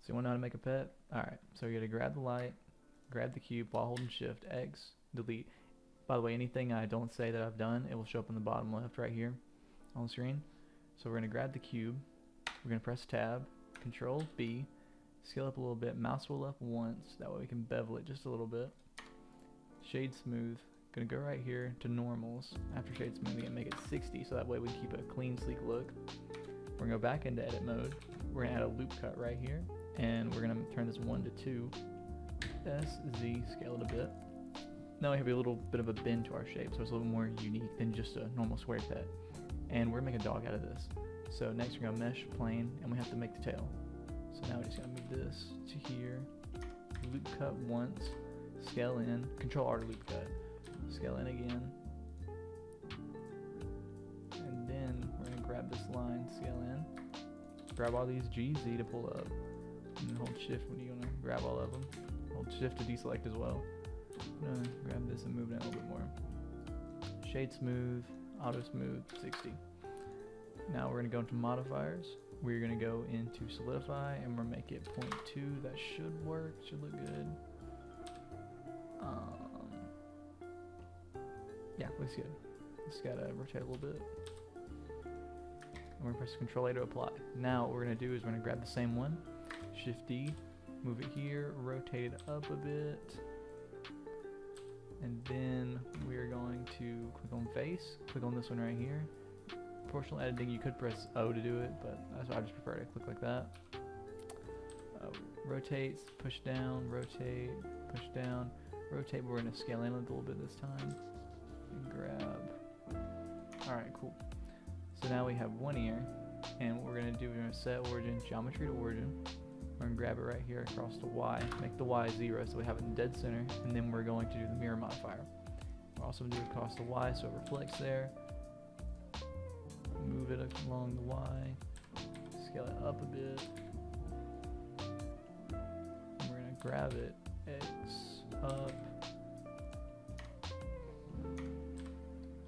So you want to know how to make a pet? Alright, so you're going to grab the light, grab the cube while holding shift, X, delete. By the way, anything I don't say that I've done, it will show up in the bottom left right here on the screen. So we're going to grab the cube, we're going to press tab, control B, scale up a little bit, mouse wheel up once, that way we can bevel it just a little bit. Shade smooth, going to go right here to normals. After shade smoothing it, make it 60 so that way we keep a clean, sleek look. We're going to go back into edit mode, we're going to add a loop cut right here, and we're going to turn this 1 to 2, SZ, scale it a bit. Now we have a little bit of a bend to our shape, so it's a little more unique than just a normal square pet. And we're going to make a dog out of this. So next we're going to mesh plane, and we have to make the tail. So now we're just going to move this to here, loop cut once, scale in, control R to loop cut, scale in again, and then we're going to grab this line, scale in, grab all these GZ to pull up, and then hold shift when you want to grab all of them, hold shift to deselect as well. I'm going to grab this and move it in a little bit more. Shade smooth, auto smooth, 60. Now we're going to go into modifiers. We're going to go into solidify and we're going to make it 0.2. That should work, should look good. Yeah, looks good. Just gotta rotate a little bit. And we're going to press Control A to apply. Now what we're going to do is we're going to grab the same one, Shift D, move it here, rotate it up a bit. And then we're going to click on face, click on this one right here. Proportional editing, you could press O to do it, but that's why I just prefer to click like that. Rotate, push down, rotate, push down, rotate, but we're going to scale in a little bit this time. And grab. Alright, cool. So now we have one ear, and what we're going to do, we're going to set origin, geometry to origin. We're going to grab it right here across the Y, make the Y 0 so we have it in dead center, and then we're going to do the mirror modifier. We're also going to do it across the Y so it reflects there. Move it along the Y, scale it up a bit. And we're going to grab it, X, up.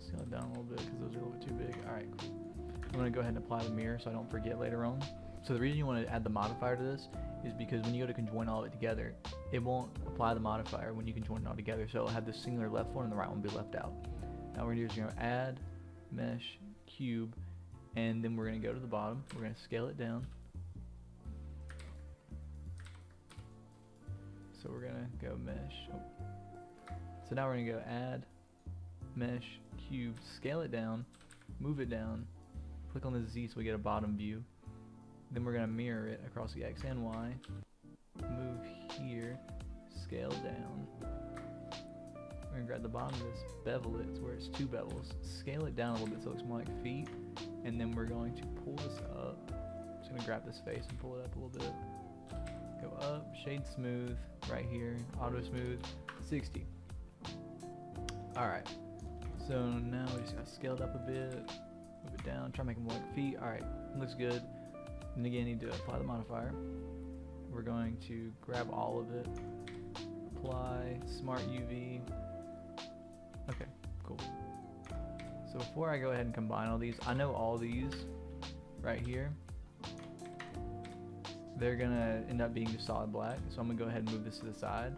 Scale it down a little bit because those are a little bit too big. Alright, cool. I'm going to go ahead and apply the mirror so I don't forget later on. So the reason you want to add the modifier to this is because when you go to conjoin all of it together, it won't apply the modifier when you conjoin it all together, so it'll have the singular left one and the right one be left out. Now we're going to do is add, mesh, cube, and then we're going to go to the bottom, we're going to scale it down. So we're going to go mesh. Oh. So now we're going to go add, mesh, cube, scale it down, move it down, click on the Z so we get a bottom view. Then we're going to mirror it across the X and Y, move here, scale down. We're going to grab the bottom of this, bevel it to where it's 2 bevels, scale it down a little bit so it looks more like feet, and then we're going to pull this up. I'm just going to grab this face and pull it up a little bit. Go up, shade smooth, right here, auto smooth, 60. Alright, so now we just got to scale it up a bit, move it down, try to make them more like feet. Alright, looks good. And again, you need to apply the modifier. We're going to grab all of it, apply, smart UV. Okay, cool. So before I go ahead and combine all these, I know all these right here, they're gonna end up being just solid black. So I'm gonna go ahead and move this to the side.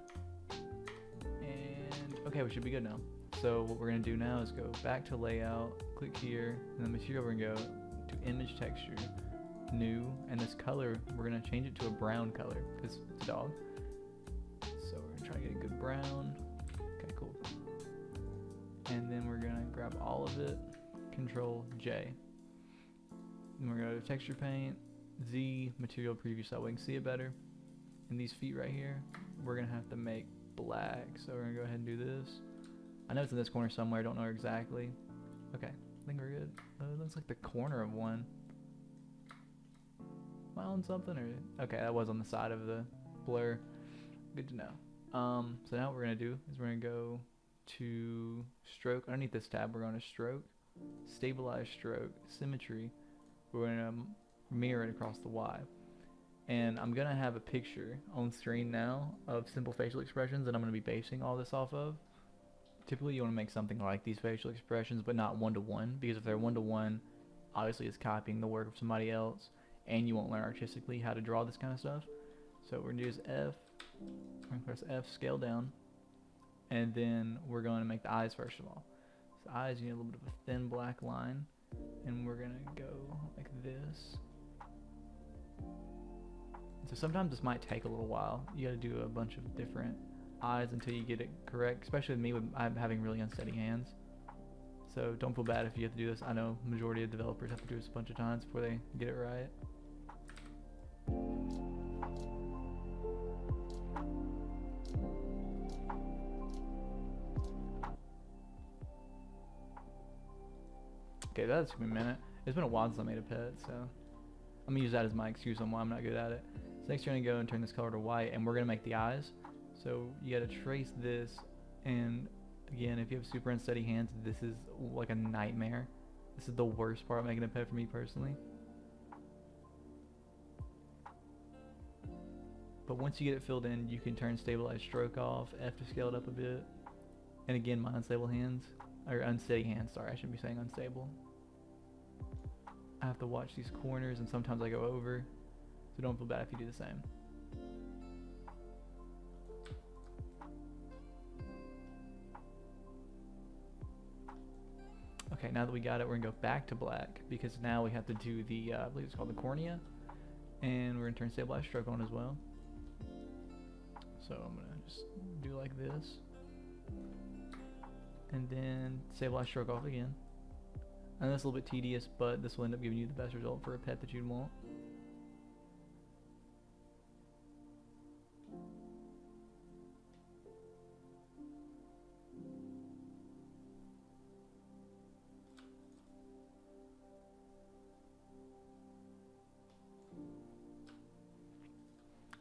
And okay, we should be good now. So what we're gonna do now is go back to layout, click here, and the material we're gonna go to image texture, new, and this color we're gonna change it to a brown color because it's a dog. So we're gonna try to get a good brown. Okay, cool. And then we're gonna grab all of it, Control J. And we're gonna go to texture paint, Z, material preview so that we can see it better. And these feet right here, we're gonna have to make black. So we're gonna go ahead and do this. I know it's in this corner somewhere, I don't know exactly. Okay, I think we're good. It looks like the corner of one. Am I on something or? Okay, that was on the side of the blur. Good to know. So now what we're gonna do is we're gonna go to stroke. Underneath this tab, we're going to stroke, stabilize stroke, symmetry. We're gonna mirror it across the Y. And I'm gonna have a picture on screen now of simple facial expressions that I'm gonna be basing all this off of. Typically you want to make something like these facial expressions, but not one-to-one, because if they're one-to-one, obviously it's copying the work of somebody else, and you won't learn artistically how to draw this kind of stuff. So we're gonna use F, we're gonna press F, scale down, and then we're going to make the eyes first of all. So eyes, you need a little bit of a thin black line, and we're gonna go like this. So sometimes this might take a little while. You gotta do a bunch of different eyes until you get it correct, especially with me, I'm having really unsteady hands. So don't feel bad if you have to do this. I know majority of developers have to do this a bunch of times before they get it right. Okay, that took me a minute. It's been a while since I made a pet, so I'm gonna use that as my excuse on why I'm not good at it. So next you're gonna go and turn this color to white, and we're gonna make the eyes. So you gotta trace this, and again, if you have super unsteady hands, this is like a nightmare. This is the worst part of making a pet for me personally. But once you get it filled in, you can turn stabilized stroke off, F to scale it up a bit. And again, my unstable hands, or unsteady hands, sorry, I shouldn't be saying unstable. I have to watch these corners, and sometimes I go over, so don't feel bad if you do the same. Okay, now that we got it, we're gonna go back to black, because now we have to do the, I believe it's called the cornea, and we're gonna turn stabilized stroke on as well. So I'm gonna just do like this, and then stabilize stroke off again. And that's a little bit tedious, but this will end up giving you the best result for a pet that you'd want.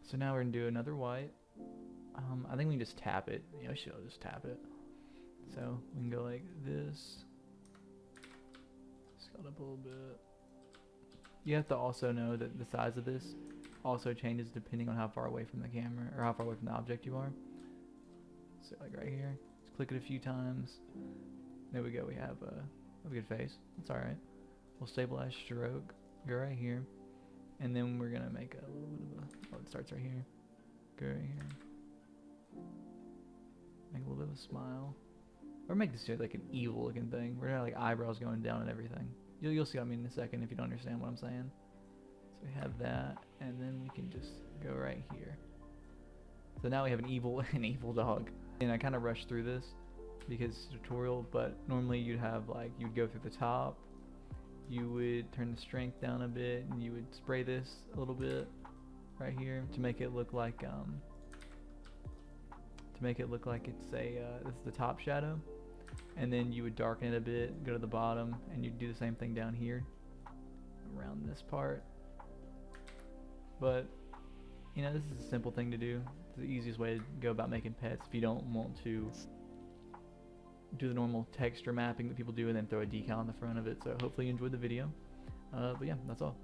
So now we're gonna do another white. I think we can just tap it. Yeah, we should just tap it. So we can go like this. Scale up a little bit. You have to also know that the size of this also changes depending on how far away from the camera, or how far away from the object you are. So like right here, just click it a few times. There we go, we have a good face. That's alright. We'll stabilize stroke, go right here. And then we're gonna make a little bit of a, oh, it starts right here. Go right here. Make a little bit of a smile. Or make this like an evil looking thing. We're gonna have like eyebrows going down and everything. You'll see what I mean in a second if you don't understand what I'm saying. So we have that, and then we can just go right here. So now we have an evil dog. And I kind of rushed through this because it's a tutorial, but normally you'd have like, you'd go through the top, you would turn the strength down a bit, and you would spray this a little bit right here to make it look like it's a this is the top shadow, and then you would darken it a bit, go to the bottom, and you'd do the same thing down here around this part. But you know, this is a simple thing to do. It's the easiest way to go about making pets if you don't want to do the normal texture mapping that people do and then throw a decal on the front of it. So hopefully you enjoyed the video. But yeah, that's all.